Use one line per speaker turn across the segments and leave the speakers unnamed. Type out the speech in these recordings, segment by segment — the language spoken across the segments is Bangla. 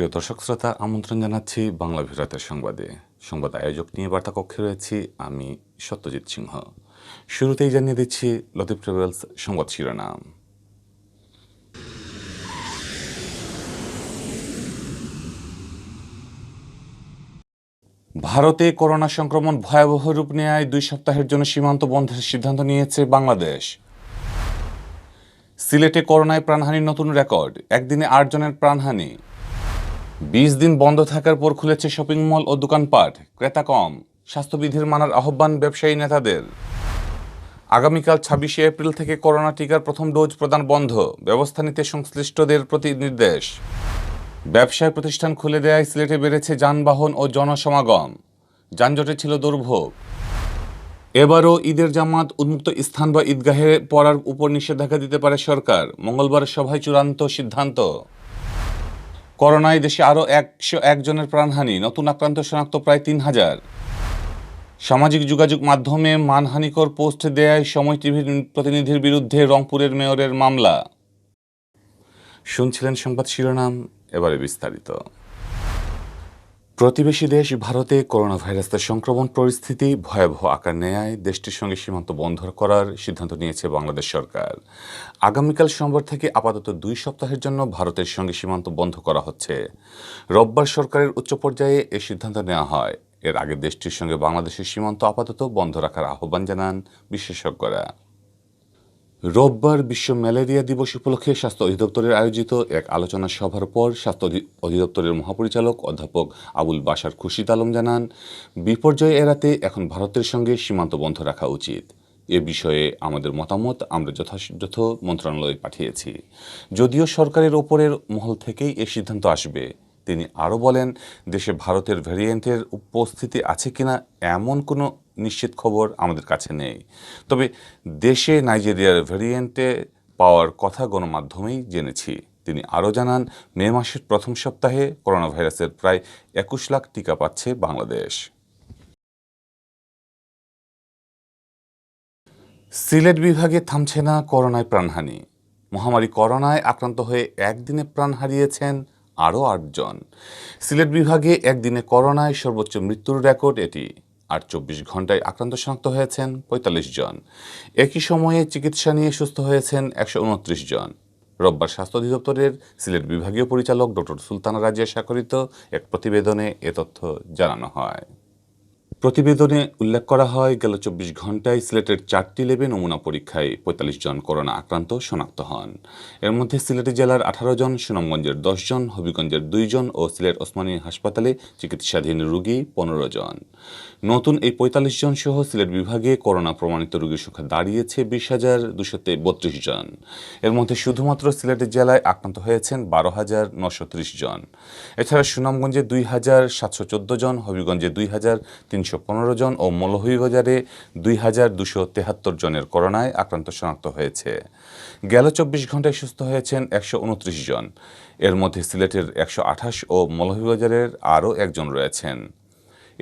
প্রিয় দর্শক শ্রোতা, আমন্ত্রণ জানাচ্ছি বাংলা বিভ্রাটের সংবাদে। সংবাদ আয়োজক নিয়ে বার্তা কক্ষে রয়েছি আমি সত্যজিৎ সিংহ। শুরুতেই জানিয়ে দিচ্ছি লতিফ ট্রাভেলস সংবাদ শিরোনাম। ভারতে করোনা সংক্রমণ ভয়াবহ রূপ নেয় 2 সপ্তাহের জন্য সীমান্ত বন্ধের সিদ্ধান্ত নিয়েছে বাংলাদেশ। সিলেটে করোনায় প্রাণহানির নতুন রেকর্ড, একদিনে 8 জনের প্রাণহানি। 20 দিন বন্ধ থাকার পর খুলেছে শপিং মল ও দোকানপাট, ক্রেতা কম। স্বাস্থ্যবিধির মানার আহ্বান ব্যবসায়ী নেতাদের। আগামীকাল 26শে এপ্রিল থেকে করোনা টিকার প্রথম ডোজ প্রদান বন্ধ, ব্যবস্থা নিতে সংশ্লিষ্টদের প্রতি নির্দেশ। ব্যবসায় প্রতিষ্ঠান খুলে দেয়ায় সিলেটে বেড়েছে যানবাহন ও জনসমাগম, যানজটে ছিল দুর্ভোগ। এবারও ঈদের জামাত উন্মুক্ত স্থান বা ঈদগাহে পড়ার উপর নিষেধাজ্ঞা দিতে পারে সরকার, মঙ্গলবার সভায় চূড়ান্ত সিদ্ধান্ত। করোনায় দেশে আরও 101 জনের প্রাণহানি, নতুন আক্রান্ত শনাক্ত প্রায় 3000। সামাজিক যোগাযোগ মাধ্যমে মানহানিকর পোস্ট দেয়ায় সময় টিভির প্রতিনিধির বিরুদ্ধে রংপুরের মেয়রের মামলা। শুনছিলেন সংবাদ শিরোনাম, এবারে বিস্তারিত। প্রতিবেশী দেশ ভারতে করোনা ভাইরাসের সংক্রমণ পরিস্থিতি ভয়াবহ আকার নেয় দেশটির সঙ্গে সীমান্ত বন্ধ করার সিদ্ধান্ত নিয়েছে বাংলাদেশ সরকার। আগামীকাল সোমবার থেকে আপাতত 2 সপ্তাহের জন্য ভারতের সঙ্গে সীমান্ত বন্ধ করা হচ্ছে। রোববার সরকারের উচ্চ পর্যায়ে এই সিদ্ধান্ত নেওয়া হয়। এর আগে দেশটির সঙ্গে বাংলাদেশের সীমান্ত আপাতত বন্ধ রাখার আহ্বান জানান বিশেষজ্ঞরা। রোববার বিশ্ব ম্যালেরিয়া দিবস উপলক্ষে স্বাস্থ্য অধিদপ্তরের আয়োজিত এক আলোচনা সভার পর স্বাস্থ্য অধিদপ্তরের মহাপরিচালক অধ্যাপক আবুল বাশার খুরশিদ আলম জানান, বিপর্যয় এড়াতে এখন ভারতের সঙ্গে সীমান্ত বন্ধ রাখা উচিত। এ বিষয়ে আমাদের মতামত আমরা যথাযথ মন্ত্রণালয়ে পাঠিয়েছি। যদিও সরকারের ওপরের মহল থেকেই এ সিদ্ধান্ত আসবে। তিনি আরও বলেন, দেশে ভারতের ভ্যারিয়েন্টের উপস্থিতি আছে কিনা এমন কোনো নিশ্চিত খবর আমাদের কাছে নেই। তবে দেশে নাইজেরিয়ার ভ্যারিয়েন্টে পাওয়ার কথা গণমাধ্যমেই জেনেছি। তিনি আরও জানান, মে মাসের প্রথম সপ্তাহে করোনা ভাইরাসের প্রায় 21 লাখ টিকা পাচ্ছে বাংলাদেশ। সিলেট বিভাগে থামছে না করোনায় প্রাণহানি। মহামারী করোনায় আক্রান্ত হয়ে একদিনে প্রাণ হারিয়েছেন আরও 8 জন। সিলেট বিভাগে একদিনে করোনায় সর্বোচ্চ মৃত্যুর রেকর্ড এটি। আর 24 ঘন্টায় আক্রান্ত শনাক্ত হয়েছেন 45 জন। একই সময়ে চিকিৎসা নিয়ে সুস্থ হয়েছেন 129 জন। রোববার স্বাস্থ্য অধিদপ্তরের সিলেট বিভাগীয় পরিচালক ডক্টর সুলতানা রাজিয়া স্বাক্ষরিত এক প্রতিবেদনে এ তথ্য জানানো হয়। প্রতিবেদনে উল্লেখ করা হয়, গেল 24 ঘন্টায় সিলেটের 4টি ল্যাবে নমুনা পরীক্ষায় 45 জন করোনা আক্রান্ত শনাক্ত হন। এর মধ্যে সিলেট জেলার 18 জন, সুনামগঞ্জের 10 জন, হবিগঞ্জের 2 জন ও সিলেট ওসমানী হাসপাতালে চিকিৎসাধীন রোগী 15 জন। নতুন এই 45 জন সহ সিলেট বিভাগে করোনা প্রমাণিত রোগীর সংখ্যা দাঁড়িয়েছে 20,232 জন। এর মধ্যে শুধুমাত্র সিলেট জেলায় আক্রান্ত হয়েছেন 12,930 জন। এছাড়া সুনামগঞ্জে 2,714 জন, হবিগঞ্জে 2,315 জন ও মৌলভীবাজারে 2,273 জনের করোনায় আক্রান্ত শনাক্ত হয়েছে। গেল 24 ঘন্টায় সুস্থ হয়েছেন 129 জন। এর মধ্যে সিলেটের 128 ও মৌলভীবাজারের আরও 1 জন রয়েছেন।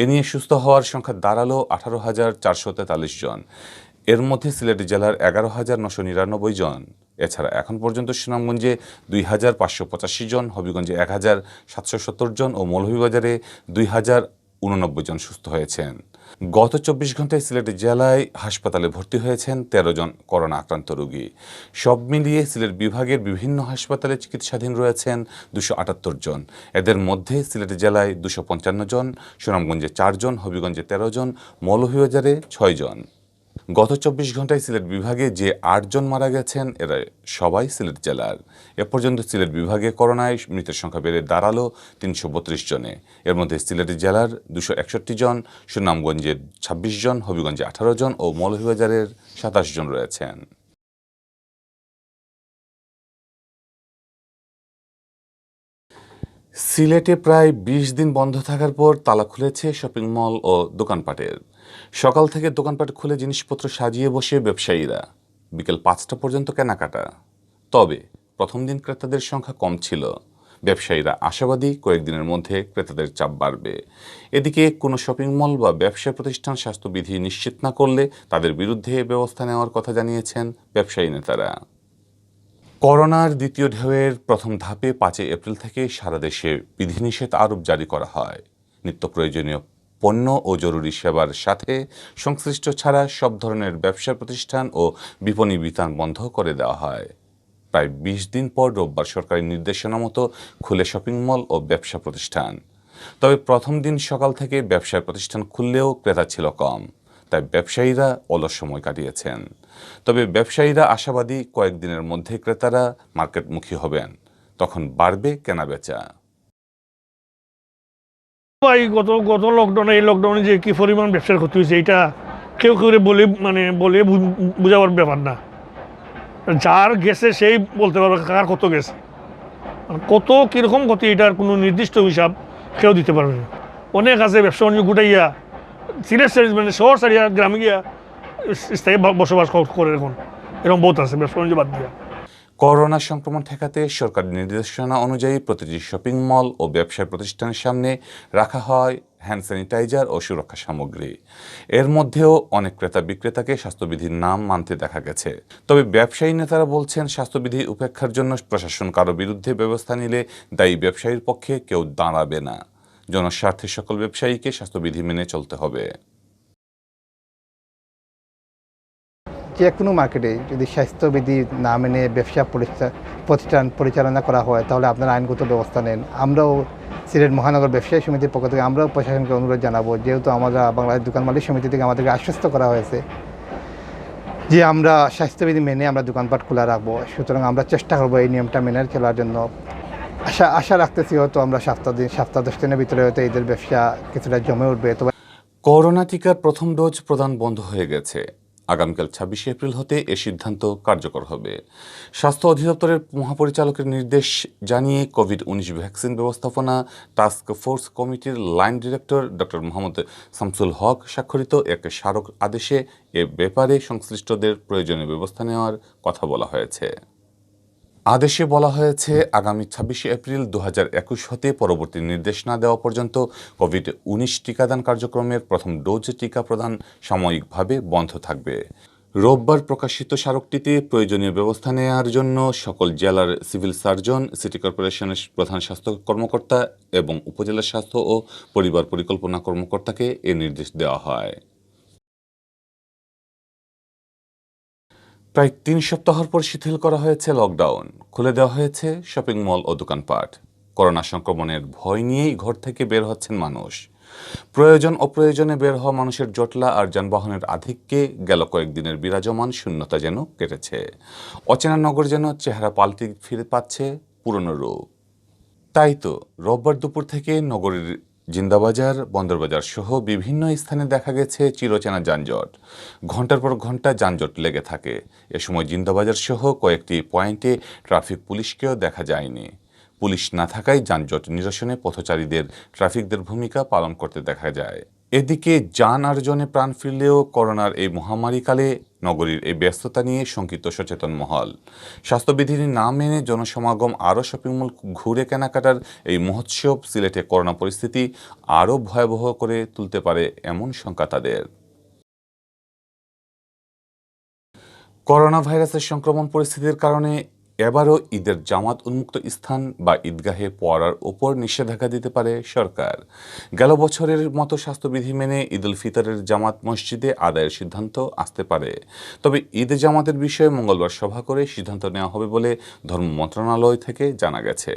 এ নিয়ে সুস্থ হওয়ার সংখ্যা দাঁড়ালো 18,443 জন। এর মধ্যে সিলেট জেলার 11,999 জন। এছাড়া এখন পর্যন্ত সুনামগঞ্জে 2,585 জন, হবিগঞ্জে 1,770 জন ও মৌলভীবাজারে 2,089 জন সুস্থ হয়েছেন। গত 24 ঘন্টায় সিলেট জেলায় হাসপাতালে ভর্তি হয়েছেন 13 জন করোনা আক্রান্ত রোগী। সব মিলিয়ে সিলেট বিভাগের বিভিন্ন হাসপাতালে চিকিৎসাধীন রয়েছেন 278 জন। এদের মধ্যে সিলেট জেলায় 255 জন, সুনামগঞ্জে 4 জন, হবিগঞ্জে 13 জন, মৌলভীবাজারে 6 জন। গত 24 ঘন্টায় সিলেট বিভাগে যে 8 জন মারা গেছেন এরা সবাই সিলেট জেলার। এ পর্যন্ত সিলেট বিভাগে করোনায় মৃতের সংখ্যা বেড়ে দাঁড়ালো 332 জনে। এর মধ্যে সিলেট জেলার 261 জন, সুনামগঞ্জের 26 জন, হবিগঞ্জে 18 জন ও মৌলভীবাজারের 27 জন রয়েছেন। সিলেটে প্রায় 20 দিন বন্ধ থাকার পর তালা খুলেছে শপিং মল ও দোকানপাটের। সকাল থেকে দোকানপাট খুলে জিনিসপত্র সাজিয়ে বসে ব্যবসায়ীরা, বিকেল 5টা পর্যন্ত কেনাকাটা। তবে প্রথম দিন ক্রেতাদের সংখ্যা কম ছিল। ব্যবসায়ীরা আশাবাদী কয়েকদিনের মধ্যে ক্রেতাদের চাপ বাড়বে। এদিকে কোনো শপিং মল বা ব্যবসা প্রতিষ্ঠান স্বাস্থ্যবিধি নিশ্চিত না করলে তাদের বিরুদ্ধে ব্যবস্থা নেওয়ার কথা জানিয়েছেন ব্যবসায়ী নেতারা। করোনার দ্বিতীয় ঢেউয়ের প্রথম ধাপে 5 এপ্রিল থেকে সারা দেশে বিধিনিষেধ আরোপ জারি করা হয়। নিত্য প্রয়োজনীয় পণ্য ও জরুরি সেবার সাথে সংশ্লিষ্ট ছাড়া সব ধরনের ব্যবসা প্রতিষ্ঠান ও বিপণী বিতান বন্ধ করে দেওয়া হয়। প্রায় 20 দিন পর রোববার সরকারি নির্দেশনা মতো খুলে শপিং মল ও ব্যবসা প্রতিষ্ঠান। তবে প্রথম দিন সকাল থেকে ব্যবসার প্রতিষ্ঠান খুললেও ক্রেতা ছিল কম, তাই ব্যবসায়ীরা অলস সময় কাটিয়েছেন। তবে ব্যবসায়ীরা আশাবাদী কয়েকদিনের মধ্যে ক্রেতারা মার্কেটমুখী হবেন, তখন বাড়বে কেনাবেচা।
ভাই গত গত লকডাউনে এই লকডাউনে যে কি পরিমাণ ব্যবসার ক্ষতি হয়েছে এটা কেউ কেউ বলে বোঝাবার ব্যাপার না। যার গেছে সেই বলতে পারবে কার কত গেছে, কত কীরকম ক্ষতি এটার কোনো নির্দিষ্ট হিসাব কেউ দিতে পারবে না। অনেক আছে ব্যবসা বাণিজ্য গুটাইয়া সিলেট মানে শহর সারিয়া গ্রামে গিয়া স্থায়ী বসবাস করে এখন, এরকম বহুত আছে ব্যবসা বাণিজ্য বাদ দিয়া।
করোনা সংক্রমণ ঠেকাতে সরকারি নির্দেশনা অনুযায়ী প্রতিটি শপিং মল ও ব্যবসায় প্রতিষ্ঠানের সামনে রাখা হয় হ্যান্ড স্যানিটাইজার ও সুরক্ষা সামগ্রী। এর মধ্যেও অনেক ক্রেতা বিক্রেতাকে স্বাস্থ্যবিধির নাম মানতে দেখা গেছে। তবে ব্যবসায়ী নেতারা বলছেন, স্বাস্থ্যবিধি উপেক্ষার জন্য প্রশাসন কারো বিরুদ্ধে ব্যবস্থা নিলে দায়ী ব্যবসায়ীর পক্ষে কেউ দাঁড়াবে না। জনস্বার্থে সকল ব্যবসায়ীকে স্বাস্থ্যবিধি মেনে চলতে হবে।
যে কোনো মার্কেটে যদি স্বাস্থ্যবিধি না মেনে ব্যবসা প্রতিষ্ঠান পরিচালনা করা হয় তাহলে আপনারা আইনগত ব্যবস্থা নেন। আমরাও সিলেট মহানগর ব্যবসায়ী সমিতির পক্ষ থেকে আমরাও প্রশাসনকে অনুরোধ জানাবো, যেহেতু আমরা বাংলাদেশ দোকান মালিক সমিতি থেকে আমাদেরকে আশ্বস্ত করা হয়েছে যে আমরা স্বাস্থ্যবিধি মেনে আমরা দোকানপাট খোলা রাখবো। সুতরাং আমরা চেষ্টা করবো এই নিয়মটা মেনে চলার জন্য। আশা রাখতেছি হয়তো আমরা সপ্তাহ 10 দিনের ভিতরে হয়তো এদের ব্যবসা কিছুটা জমে উঠবে। তবে
করোনা টিকার প্রথম ডোজ প্রদান বন্ধ হয়ে গেছে। আগামীকাল 26 এপ্রিল হতে এ সিদ্ধান্ত কার্যকর হবে। স্বাস্থ্য অধিদপ্তরের মহাপরিচালকের নির্দেশ জানিয়ে কোভিড-19 ভ্যাকসিন ব্যবস্থাপনা টাস্ক ফোর্স কমিটির line director doctor Mohammad Shamsul Haque স্বাক্ষরিত এক স্মারক আদেশে এ ব্যাপারে সংশ্লিষ্টদের প্রয়োজনীয় ব্যবস্থা নেওয়ার কথা বলা হয়েছে। আদেশে বলা হয়েছে, আগামী 26 এপ্রিল 2021 হতে পরবর্তী নির্দেশ না দেওয়া পর্যন্ত কোভিড-19 টিকাদান কার্যক্রমের প্রথম ডোজ টিকা প্রদান সাময়িকভাবে বন্ধ থাকবে। রোববার প্রকাশিত স্মারকটিতে প্রয়োজনীয় ব্যবস্থা নেওয়ার জন্য সকল জেলার সিভিল সার্জন, সিটি কর্পোরেশনের প্রধান স্বাস্থ্য কর্মকর্তা এবং উপজেলা স্বাস্থ্য ও পরিবার পরিকল্পনা কর্মকর্তাকে এ নির্দেশ দেওয়া হয়। প্রায় 3 সপ্তাহ পর শিথিল করা হয়েছে লকডাউন, খুলে দেওয়া হয়েছে শপিং মল ও দোকানপাট। করোনা সংক্রমণের ভয় নিয়েই ঘর থেকে বের হচ্ছেন মানুষ। প্রয়োজন অপ্রয়োজনে বের হওয়া মানুষের জটলা আর যানবাহনের আধিক্যে গেল কয়েকদিনের বিরাজমান শূন্যতা যেন কেটেছে। অচেনা নগর যেন চেহারা পাল্টে ফিরে পাচ্ছে পুরনো রূপ। তাই তো রোববার দুপুর থেকে নগরীর জিন্দাবাজার, বন্দরবাজার সহ বিভিন্ন স্থানে দেখা গেছে চিরচেনা যানজট। ঘন্টার পর ঘন্টা যানজট লেগে থাকে। এ সময় জিন্দাবাজার সহ কয়েকটি পয়েন্টে ট্রাফিক পুলিশকেও দেখা যায়নি। পুলিশ না থাকায় যানজট নিরসনে পথচারীদের ট্রাফিকদের ভূমিকা পালন করতে দেখা যায়। এদিকে যান অর্জনে প্রাণ ফিরলেও করোনার এই মহামারীকালে নগরীর এই ব্যস্ততা নিয়ে শঙ্কিত সচেতন মহল। স্বাস্থ্যবিধি না মেনে জনসমাগম আরও শপিং মল ঘুরে কেনাকাটার এই মহোৎসব সিলেটে করোনা পরিস্থিতি আরও ভয়াবহ করে তুলতে পারে এমন শঙ্কা তাদের। করোনা ভাইরাসের সংক্রমণ পরিস্থিতির কারণে এবারও ঈদের জামাত উন্মুক্ত স্থান বা ঈদগাহে পড়ার ওপর নিষেধাজ্ঞা দিতে পারে সরকার। গেল বছরের মতো স্বাস্থ্যবিধি মেনে ঈদ উল ফিতরের জামাত মসজিদে আদায়ের সিদ্ধান্ত আসতে পারে। তবে ঈদ জামাতের বিষয়ে মঙ্গলবার সভা করে সিদ্ধান্ত নেওয়া হবে বলে ধর্ম মন্ত্রণালয় থেকে জানা গেছে।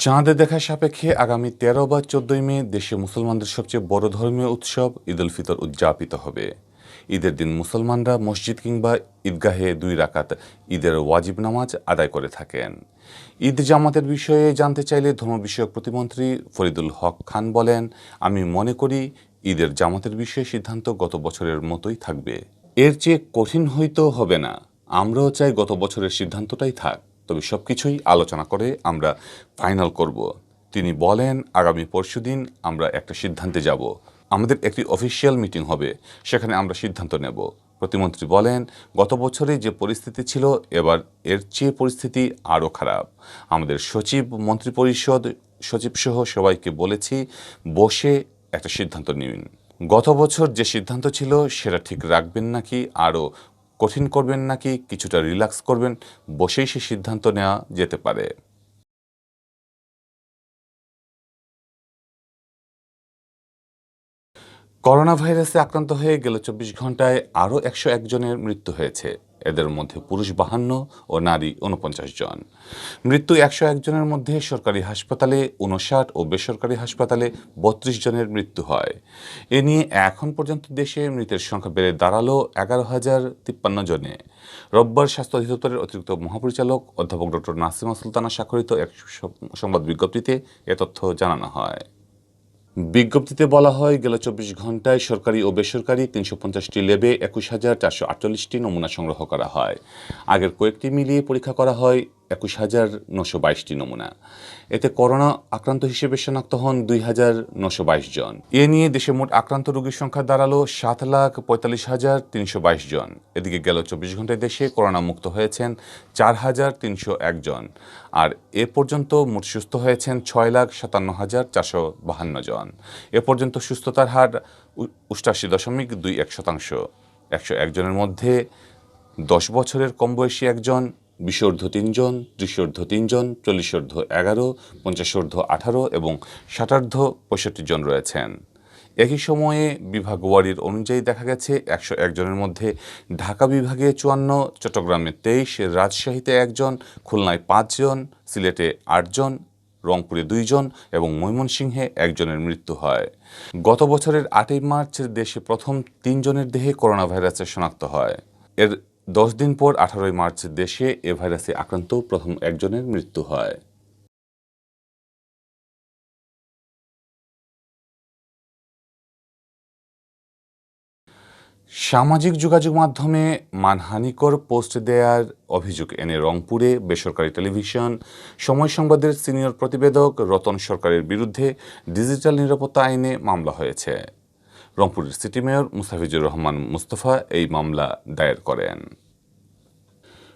চাঁদে দেখা সাপেক্ষে আগামী 13 বা 14 মে দেশে মুসলমানদের সবচেয়ে বড় ধর্মীয় উৎসব ঈদ উল ফিতর উদযাপিত হবে। ঈদের দিন মুসলমানরা মসজিদ কিংবা ঈদগাহে 2 রাকাত ঈদের ওয়াজিব নামাজ আদায় করে থাকেন। ঈদ জামাতের বিষয়ে জানতে চাইলে ধর্ম বিষয়ক প্রতিমন্ত্রী ফরিদুল হক খান বলেন, আমি মনে করি ঈদের জামাতের বিষয়ে সিদ্ধান্ত গত বছরের মতোই থাকবে। এর চেয়ে কঠিন হয়তো হবে না। আমরাও চাই গত বছরের সিদ্ধান্তটাই থাক, তবে সবকিছুই আলোচনা করে আমরা ফাইনাল করব। তিনি বলেন, আগামী পরশুদিন আমরা একটা সিদ্ধান্তে যাব। আমাদের একটি অফিসিয়াল মিটিং হবে, সেখানে আমরা সিদ্ধান্ত নেব। প্রতিমন্ত্রী বলেন, গত বছরে যে পরিস্থিতি ছিল এবার এর চেয়ে পরিস্থিতি আরও খারাপ। আমাদের সচিব, মন্ত্রিপরিষদ সচিবসহ সবাইকে বলেছি বসে একটা সিদ্ধান্ত নিন। গত বছর যে সিদ্ধান্ত ছিল সেটা ঠিক রাখবেন নাকি আরও কঠিন করবেন নাকি কিছুটা রিল্যাক্স করবেন, বসেই সে সিদ্ধান্ত নেওয়া যেতে পারে। করোনা ভাইরাসে আক্রান্ত হয়ে গেল 24 ঘন্টায় আরও 101 জনের মৃত্যু হয়েছে। এদের মধ্যে পুরুষ 52 ও নারী 49 জন। মৃত্যু 101 জনের মধ্যে সরকারি হাসপাতালে 59 ও বেসরকারি হাসপাতালে 32 জনের মৃত্যু হয়। এ নিয়ে এখন পর্যন্ত দেশে মৃতের সংখ্যা বেড়ে দাঁড়ালো 11,053 জনে। রোববার স্বাস্থ্য অধিদপ্তরের অতিরিক্ত মহাপরিচালক অধ্যাপক ডক্টর নাসিমা সুলতানা স্বাক্ষরিত এক সংবাদ বিজ্ঞপ্তিতে এ তথ্য জানানো হয়। বিজ্ঞপ্তিতে বলা হয়, গেল 24 ঘন্টায় সরকারি ও বেসরকারি 350টি ল্যাবে 21,448টি নমুনা সংগ্রহ করা হয়। আগের কয়েকটি মিলিয়ে পরীক্ষা করা হয় 21,922টি নমুনা। এতে করোনা আক্রান্ত হিসেবে শনাক্ত হন 2,922 জন। এ নিয়ে দেশে মোট আক্রান্ত রোগীর সংখ্যা দাঁড়ালো 7,45,322 জন। এদিকে গেল 24 ঘন্টায় দেশে করোনা মুক্ত হয়েছেন 4,301 জন। আর এ পর্যন্ত মোট সুস্থ হয়েছেন 6,57,452 জন। এ পর্যন্ত সুস্থতার হার 88.21%। 101 জনের মধ্যে 10 বছরের কম বয়সী 1 জন, 20ঊর্ধ্ব 3 জন, 30ঊর্ধ্ব 3 জন, 40ঊর্ধ্ব 11, 50ঊর্ধ্ব 18 এবং 60ঊর্ধ্ব 65 জন রয়েছেন। একই সময়ে বিভাগ ওয়ারির অনুযায়ী দেখা গেছে 101 জনের মধ্যে ঢাকা বিভাগে 54, চট্টগ্রামে 23, রাজশাহীতে 1 জন, খুলনায় 5 জন, সিলেটে 8 জন, রংপুরে 2 জন এবং ময়মনসিংহে 1 জনের মৃত্যু হয়। গত বছরের 8ই মার্চ দেশে প্রথম 3 জনের দেহে করোনা ভাইরাসে শনাক্ত হয়। এর 10 দিন পর 18ই মার্চ দেশে এ ভাইরাসে আক্রান্ত প্রথম 1 জনের মৃত্যু হয়। সামাজিক যোগাযোগ মাধ্যমে মানহানিকর পোস্ট দেওয়ার অভিযোগ এনে রংপুরে বেসরকারি টেলিভিশন সময় সংবাদের সিনিয়র প্রতিবেদক রতন সরকারের বিরুদ্ধে ডিজিটাল নিরাপত্তা আইনে মামলা হয়েছে। রংপুরের সিটি মেয়র মুস্তাফিজুর রহমান মুস্তফা এই মামলা দায়ের করেন।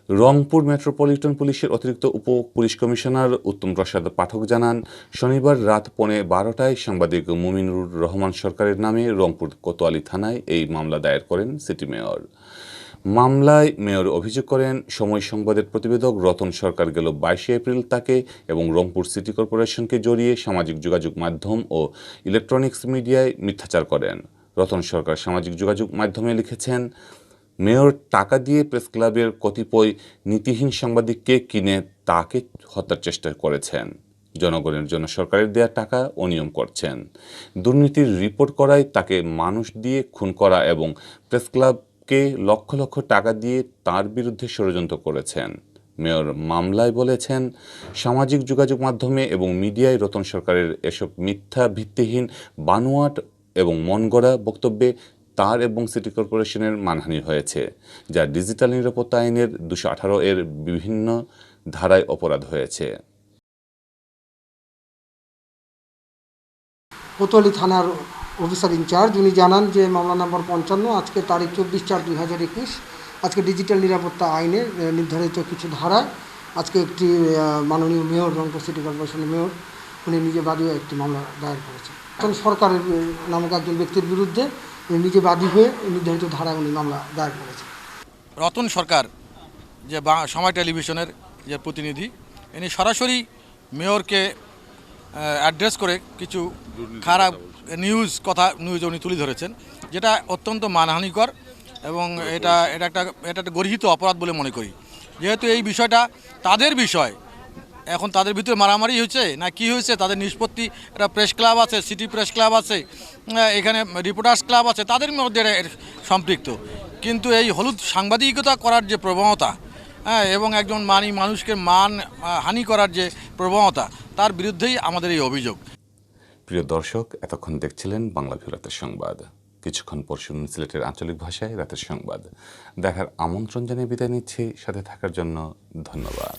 রংপুর মেট্রোপলিটন পুলিশের অতিরিক্ত উপ পুলিশ কমিশনার উত্তম প্রসাদ পাঠক জানান, শনিবার রাত 11:15টায় সাংবাদিক মুমিনুর রহমান সরকারের নামে রংপুর কোতোয়ালি থানায় এই মামলা দায়ের করেন সিটি মেয়র। মামলায় মেয়র অভিযোগ করেন, সময় সংবাদের প্রতিবেদক রতন সরকার গেল 22 এপ্রিল তাকে এবং রংপুর সিটি কর্পোরেশনকে জড়িয়ে সামাজিক যোগাযোগ মাধ্যম ও ইলেকট্রনিক্স মিডিয়ায় মিথ্যাচার করেন। রতন সরকার সামাজিক যোগাযোগ মাধ্যমে লিখেছেন, মেয়র টাকা দিয়ে প্রেস ক্লাবের কতিপয় নীতিহীন সাংবাদিককে কিনে তাকে হত্যার চেষ্টা করেছেন। জনগণের জন্য সরকারের দেয়া টাকা অনিয়ম করছেন। দুর্নীতির রিপোর্ট করায় তাকে মানুষ দিয়ে খুন করা এবং প্রেস ক্লাবকে লক্ষ লক্ষ টাকা দিয়ে তার বিরুদ্ধে ষড়যন্ত্র করেছেন। মেয়র মামলায় বলেছেন, সামাজিক যোগাযোগ মাধ্যমে এবং মিডিয়ায় রতন সরকারের এসব মিথ্যা ভিত্তিহীন বানোয়াট এবং মনগড়া বক্তব্যে তার এবং সিটি কর্পোরেশনের মানহানি হয়েছে, যা ডিজিটাল নিরাপত্তা আইনের 218 এর বিভিন্ন ধারায় অপরাধ হয়েছে।
কোতোয়ালি থানার অফিসার ইনচার্জ উনি জানান যে মামলা নম্বর 55 আজকে তারিখ 24/4/2021 আজকে ডিজিটাল নিরাপত্তা আইনের নির্ধারিত কিছু ধারায় আজকে একটি মাননীয় মেয়র রংপুর সিটি কর্পোরেশনের মেয়র উনি নিজে বাদী হয়ে একটি মামলা দায়ের করেছেন। সরকারের নামক একজন ব্যক্তির বিরুদ্ধে নিজে বাদী হয়ে নির্ধারিত ধারায় উনি মামলা দায়ের করেছেন।
রতন সরকার যে সময় টেলিভিশনের যে প্রতিনিধি, ইনি সরাসরি মেয়রকে অ্যাড্রেস করে কিছু খারাপ নিউজ উনি তুলে ধরেছেন, যেটা অত্যন্ত মানহানিকর এবং এটা একটা গর্হিত অপরাধ বলে মনে করি। যেহেতু এই বিষয়টা তাদের বিষয়, এখন তাদের ভিতরে মারামারি হয়েছে না কি হয়েছে, তাদের নিষ্পত্তি, একটা প্রেস ক্লাব আছে, সিটি প্রেস ক্লাব আছে, এখানে রিপোর্টার্স ক্লাব আছে, তাদের মধ্যে সম্পৃক্ত। কিন্তু এই হলুদ সাংবাদিকতা করার যে প্রবণতা এবং একজন মানুষকে মান হানি করার যে প্রবণতা, তার বিরুদ্ধেই আমাদের এই অভিযোগ।
প্রিয় দর্শক, এতক্ষণ দেখছিলেন বাংলা ভিউ রাতের সংবাদ। কিছুক্ষণ পর শুনুন সিলেটের আঞ্চলিক ভাষায় রাতের সংবাদ। দেখার আমন্ত্রণ জানিয়ে বিদায় নিচ্ছি। সাথে থাকার জন্য ধন্যবাদ।